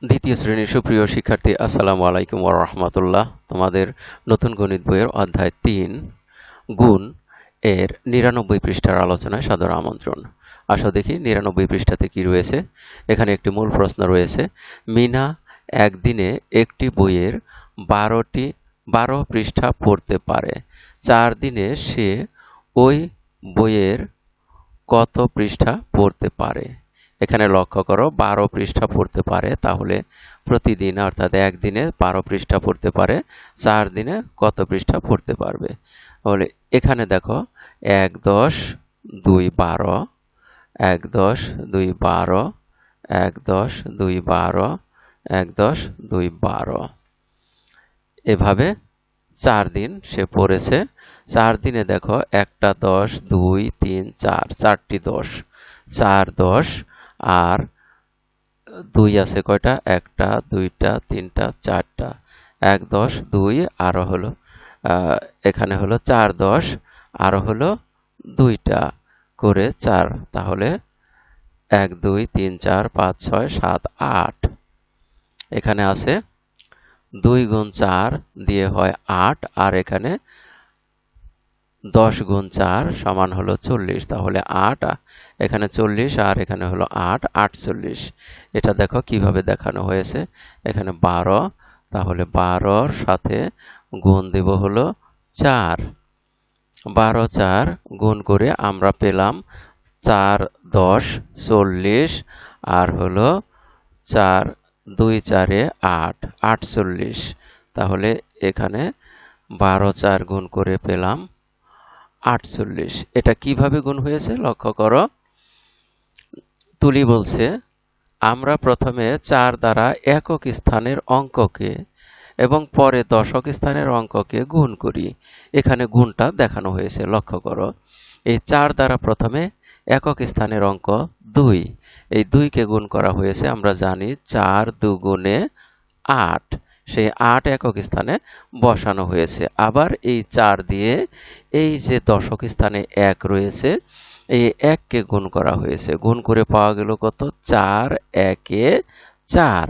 দ্বিতীয় শ্রেণীর সুপ্রিয় শিক্ষার্থী, আসসালামু আলাইকুম ওয়া রাহমাতুল্লাহ। তোমাদের নতুন গণিত বইয়ের অধ্যায় ৩ গুণ এর ৯৯ পৃষ্ঠার আলোচনায় সাদর আমন্ত্রণ। আসো দেখি ৯৯ পৃষ্ঠাতে কি রয়েছে। এখানে একটি মূল প্রশ্ন রয়েছে, মিনা একদিনে একটি বইয়ের ১২ পৃষ্ঠা পড়তে পারে। ৪ দিনে সে ওই বইয়ের কত পৃষ্ঠা পড়তে পারে? এখানে লক্ষ্য করো ১২ পৃষ্ঠা পড়তে পারে, তাহলে প্রতিদিন অর্থাৎ একদিনে ১২ পৃষ্ঠা পড়তে পারে, ৪ দিনে কত পৃষ্ঠা পড়তে পারবে? তাহলে এখানে দেখো ১ × ২ = ১২, ১ × ২ = ১২, ১ × ২ = ১২, ১ × ২ = ১২। এভাবে ৪ দিন সে পড়েছে। ৪ দিনে দেখো ১টা ১০, ২, ৩, ৪, ৪টি ১০, ৪ ১০ আর ২ আছে কয়টা? ১টা, ২টা, ৩টা, ৪টা, ১ ১০ ২ আরো হলো এখানে হলো ৪ ১০ আরো হলো ২টা করে ৪, তাহলে ১ ২ ৩ ৪ ৫ ৬ ৭ ৮। এখানে আছে ২ × ৪ দিয়ে হয় ৮, আর এখানে ১০ × ৪ সমান হলো ৪০, তাহলে ৮ এখানে ৪০ আর এখানে হলো ৮, ৪৮। এটা দেখো কিভাবে দেখানো হয়েছে। এখানে ১২, তাহলে ১২র সাথে গুণ দেব হলো ৪। ১২ ৪ গুণ করে আমরা পেলাম ৪ ১০ ৪০ আর হলো ৪ ২ ৪ ৮ ৪৮। তাহলে এখানে ১২ ৪ গুণ করে পেলাম ৪৮। এটা কিভাবে গুণ হয়েছে লক্ষ্য করো। তুলি বলছে, আমরা প্রথমে ৪ দ্বারা একক স্থানের অঙ্ককে এবং পরে দশক স্থানের অঙ্ককে গুণ করি। এখানে গুণটা দেখানো হয়েছে, লক্ষ্য করো। এই ৪ দ্বারা প্রথমে একক স্থানের অঙ্ক ২, এই ২কে গুণ করা হয়েছে। আমরা জানি ৪ ২ × ৮, সেই ৮ একক স্থানে বসানো হয়েছে। আবার এই ৪ দিয়ে এই যে দশক স্থানে ১ রয়েছে, এই ১কে গুণ করা হয়েছে। গুণ করে পাওয়া গেল কত? ৪ ১ ৪।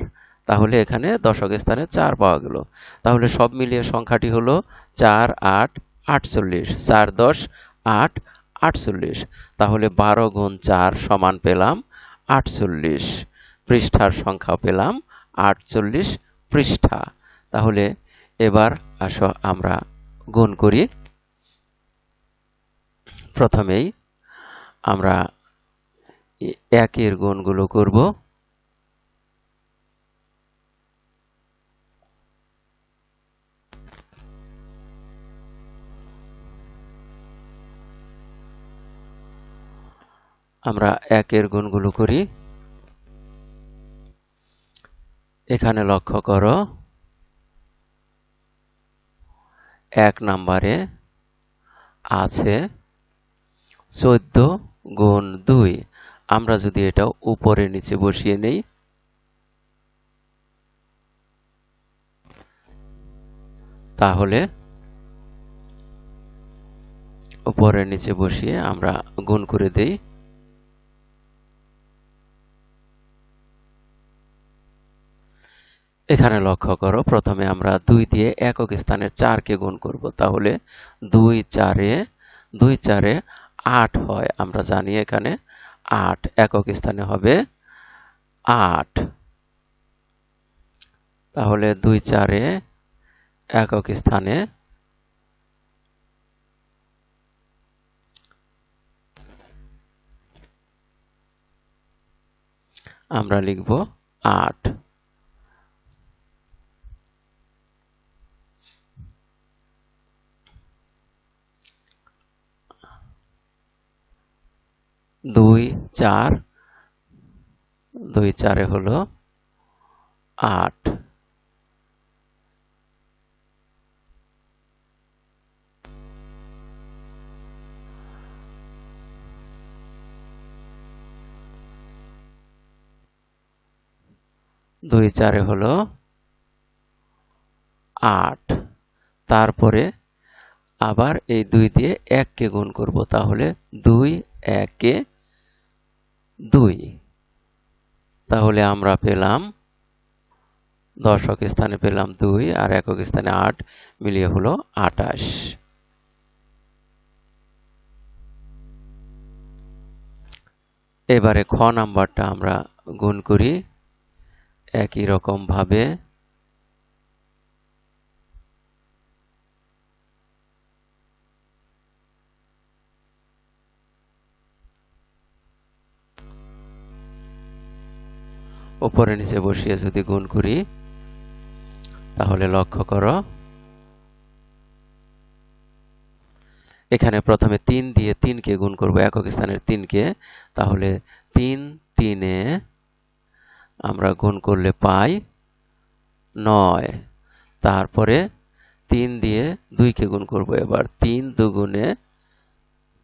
তাহলে এখানে দশক স্থানে ৪ পাওয়া গেল। তাহলে সব মিলিয়ে সংখ্যাটি হলো ৪ ৮ ৪৮। ৪ ১০ ৮ ৪৮। তাহলে ১২ × ৪ সমান পেলাম ৪৮। পৃষ্ঠার সংখ্যা পেলাম ৪৮ পৃষ্ঠা। তাহলে এবার আসো আমরা গুণ করি। প্রথমেই আমরা একের গুণগুলো করব। আমরা একের গুণগুলো করি। এখানে লক্ষ্য করো ১ নম্বরে আছে ১৪ গুণ ২। আমরা যদি এটা উপরে নিচে বসিয়ে নেই, তাহলে উপরে নিচে বসিয়ে আমরা গুণ করে দেই। এখানে লক্ষ্য করো, প্রথমে আমরা ২ দিয়ে একক স্থানের ৪কে গুণ করব। তাহলে ২ ৪ ৮ হয়। আমরা জানি এখানে ৮ একক স্থানে হবে ৮। তাহলে ২ ৪ একক স্থানে আমরা লিখব ৮। দুই ৪ ২ ৪ হলো ৮। ২ ৪ হলো ৮। তারপরে আবার এই ২ দিয়ে ১কে গুণ করব। তাহলে ২ ১ ২। তাহলে আমরা পেলাম দশক স্থানে পেলাম 2 আর একক স্থানে 8, মিলিয়ে হলো 28। এবারে খ নাম্বারটা আমরা গুণ করি একই রকম ভাবে। উপরে নিচে বসিয়ে যদি গুণ করি তাহলে লক্ষ্য করো এখানে প্রথমে 3 দিয়ে 3 কে গুণ করব, একক স্থানের 3 কে, তাহলে 3 3 এ আমরা গুণ করলে পাই 9। তারপরে 3 দিয়ে 2 কে গুণ করব, এবার 3 দুগুণে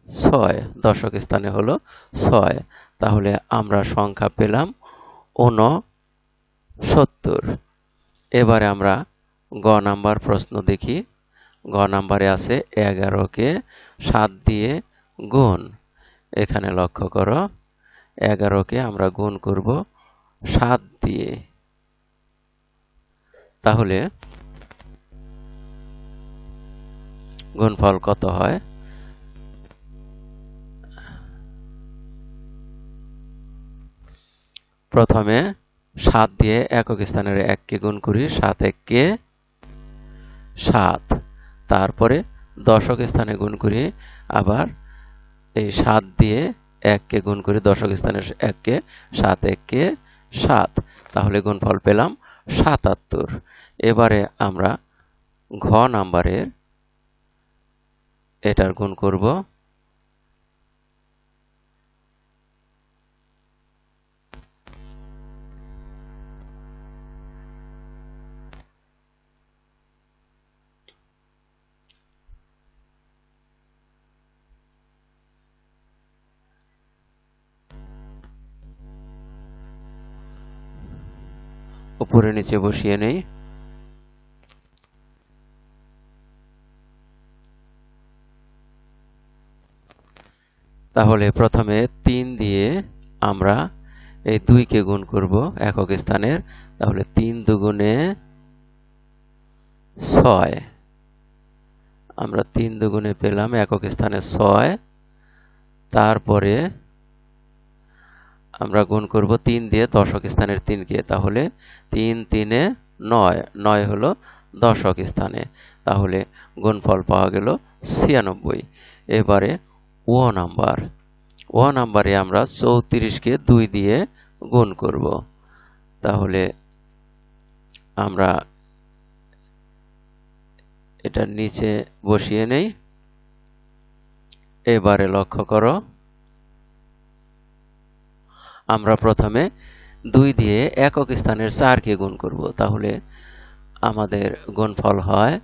6, দশক স্থানে হলো 6, তাহলে আমরা সংখ্যা পেলাম 69। এবারে আমরা গ নাম্বার প্রশ্ন দেখি। গ নাম্বারে আছে 11 কে 7 দিয়ে গুণ। এখানে লক্ষ্য করো 11 কে আমরা গুণ করব 7 দিয়ে, তাহলে গুণফল কত হয়? প্রথমে 7 দিয়ে একক স্থানের 1 কে গুণ করি, 7 1 কে 7, তারপরে দশক স্থানে গুণ করি, আবার এই 7 দিয়ে 1 কে গুণ করি, দশক স্থানের 1 কে, 7 1 কে 7, তাহলে গুণফল পেলাম 77। এবারে আমরা ঘ নাম্বারের এটার গুণ করব। উপরে নিচে বসিয়ে নেই। তাহলে প্রথমে 3 দিয়ে আমরা এই 2 কে গুণ করব একক স্থানের, তাহলে 3 দুগুণে 6, আমরা 3 দুগুণে পেলাম একক স্থানে 6, তারপরে আমরা গুণ করব 3 দিয়ে দশক স্থানের 3 কে, তাহলে 3 3 এ 9, 9 হলো দশক স্থানে, তাহলে গুণফল পাওয়া গেল 96। এবারে ও নাম্বারে আমরা 34 কে 2 দিয়ে গুণ করব, তাহলে আমরা এটা নিচে বসিয়ে নেই। এবারে লক্ষ্য করো আমরা প্রথমে 2 দিয়ে একক স্থানের 4 কে গুণ করব, তাহলে আমাদের গুণফল হয়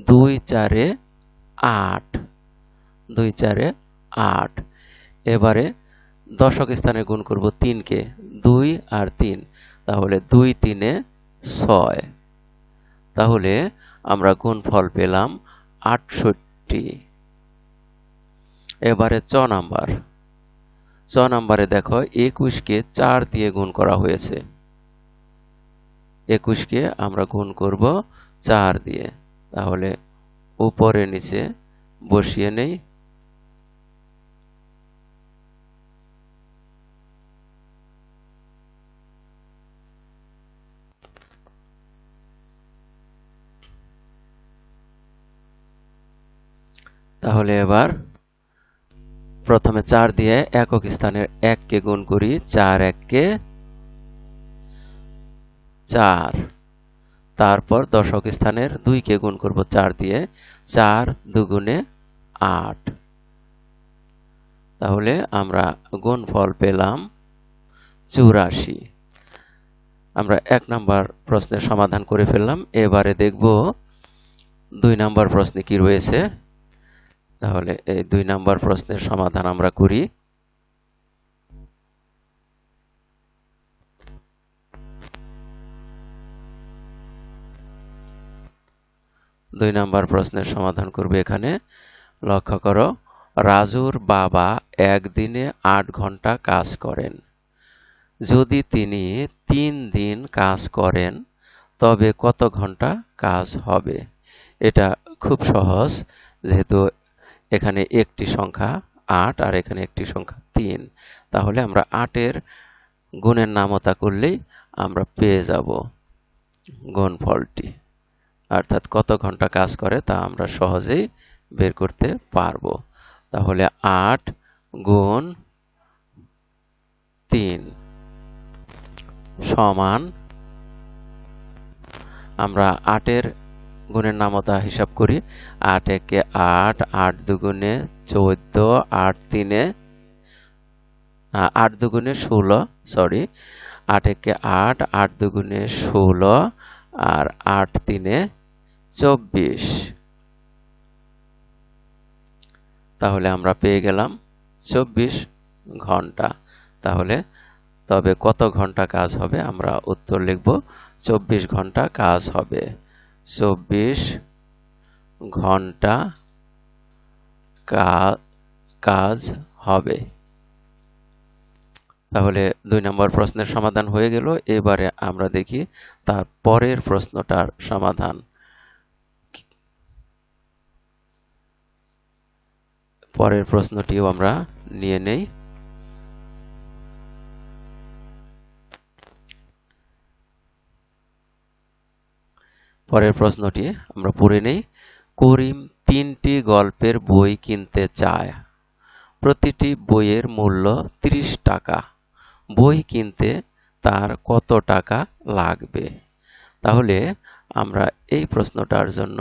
2 4 এ 8, 2 4 এ 8। এবারে দশক স্থানে গুণ করব 3 কে, 2 আর 3, তাহলে 2 3 এ 6, তাহলে আমরা গুণফল পেলাম 68। এবারে চ নাম্বারে দেখো 21 কে 4 দিয়ে গুণ করা হয়েছে, 21 কে আমরা গুণ করব 4 দিয়ে, তাহলে উপরে নিচে বসিয়ে নেই। তাহলে এবার প্রথমে 4 দিয়ে একক স্থানের 1 কে গুণ করি, 4 1 কে 4, তারপর দশক স্থানের 2 কে গুণ করব 4 দিয়ে, 4 দুগুণে 8, তাহলে আমরা গুণফল পেলাম 84। আমরা 1 নাম্বার প্রশ্নের সমাধান করে ফেললাম। এবারে দেখব 2 নাম্বার প্রশ্নে কি রয়েছে। তাহলে এই 2 নাম্বার প্রশ্নের সমাধান আমরা করি। 2 নাম্বার প্রশ্নের সমাধান করবে। এখানে লক্ষ্য করো রাজুর বাবা একদিনে 8 ঘন্টা কাজ করেন, যদি তিনি 3 দিন কাজ করেন তবে কত ঘন্টা কাজ হবে? এটা খুব সহজ, যেহেতু এখানে একটি সংখ্যা 8 আর এখানে একটি সংখ্যা 3, তাহলে আমরা 8 এর গুণের নামতা করলেই আমরা পেয়ে যাব গুণফলটি, অর্থাৎ কত ঘন্টা কাজ করে তা আমরা সহজেই বের করতে পারবো। তাহলে 8 গুণ 3 সমান, আমরা 8 এর গুণের নামতা হিসাব করি। 8 একে 8, 8 দুগুণে 14, 8 তিনে 8 দুগুণে 16, সরি 8 একে 8, 8 দুগুণে 16 আর 8 তিনে 24। তাহলে আমরা পেয়ে গেলাম 24 ঘন্টা। তাহলে তবে কত ঘন্টা কাজ হবে? আমরা উত্তর লিখব 24 ঘন্টা কাজ হবে। 24 ঘন্টা কাজ হবে। তাহলে 2 নম্বর প্রশ্নের সমাধান হয়ে গেল। এবারে আমরা দেখি তার পরের প্রশ্নটার সমাধান। পরের প্রশ্নটিও আমরা নিয়ে নেই। পরের প্রশ্নটি আমরা পড়ে নেই। করিম 3টি গল্পের বই কিনতে চায়। প্রতিটি বইয়ের মূল্য 30 টাকা। বই কিনতে তার কত টাকা লাগবে? তাহলে আমরা এই প্রশ্নটার জন্য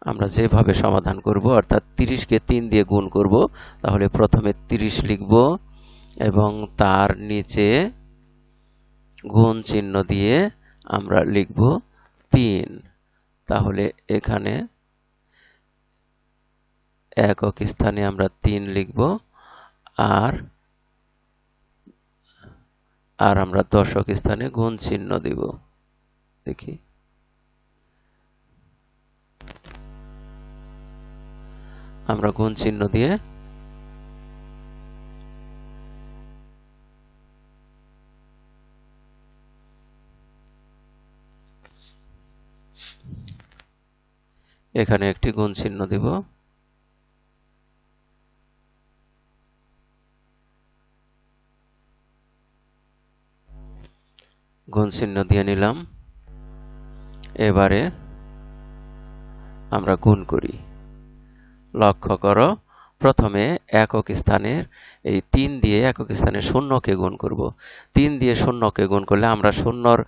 আমরা যেভাবে সমাধান করব, অর্থাৎ 30 কে 3 দিয়ে গুণ করব, তাহলে প্রথমে 30 লিখব এবং তার নিচে গুণ চিহ্ন দিয়ে আমরা লিখব 3। তাহলে এখানে একক স্থানে আমরা 3 লিখব আর আমরা দশক স্থানে গুণ চিহ্ন দিব। দেখি, আমরা গুণ চিহ্ন দিয়ে এখানে একটি গুণ চিহ্ন দিব। গুণ চিহ্ন দিয়ে নিলাম। এবারে আমরা গুণ করি। লক্ষ্য করো, প্রথমে একক স্থানের এই 3 দিয়ে একক স্থানে শূন্যকে গুণ করব। 3 দিয়ে শূন্যকে গুণ করলে আমরা শূন্যর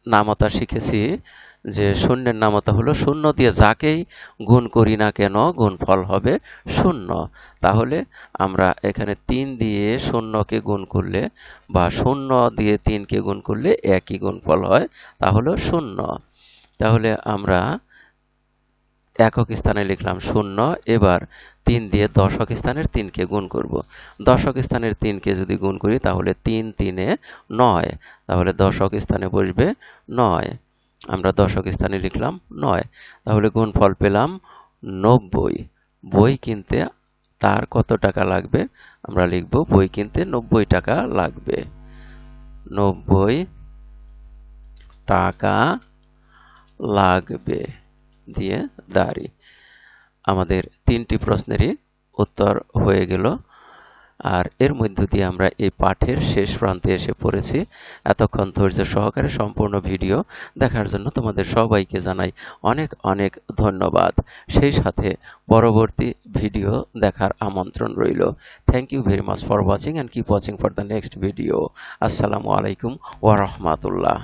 নামতা শিখেছি যে শূন্যের নামতা হলো শূন্য দিয়ে যাকেই গুণ করি না কেন গুণফল হবে শূন্য। তাহলে আমরা এখানে 3 দিয়ে শূন্যকে গুণ করলে বা শূন্য দিয়ে 3 কে গুণ করলে একই গুণফল হয়, তা হলো শূন্য। তাহলে আমরা একক স্থানে লিখলাম 0। এবার 3 দিয়ে দশক স্থানের 3 কে গুণ করব। দশক স্থানের 3 কে যদি গুণ করি তাহলে 3 3 9, তাহলে দশক স্থানে বসবে 9। আমরা দশক স্থানে লিখলাম 9। তাহলে গুণফল পেলাম 90। বই কিনতে তার কত টাকা লাগবে? আমরা লিখব বই কিনতে 90 টাকা লাগবে। 90 টাকা লাগবে দিয়ে দাঁড়ি। আমাদের 3টি প্রশ্নেরই উত্তর হয়ে গেল। আর এর মধ্য দিয়ে আমরা এই পাঠের শেষ প্রান্তে এসে পড়েছি। এতক্ষণ ধৈর্য সহকারে সম্পূর্ণ ভিডিও দেখার জন্য তোমাদের সবাইকে জানাই অনেক অনেক ধন্যবাদ। সেই সাথে পরবর্তী ভিডিও দেখার আমন্ত্রণ রইল। Thank you very much for watching and keep watching for the next video. আসসালামু আলাইকুম ওয়া রাহমাতুল্লাহ।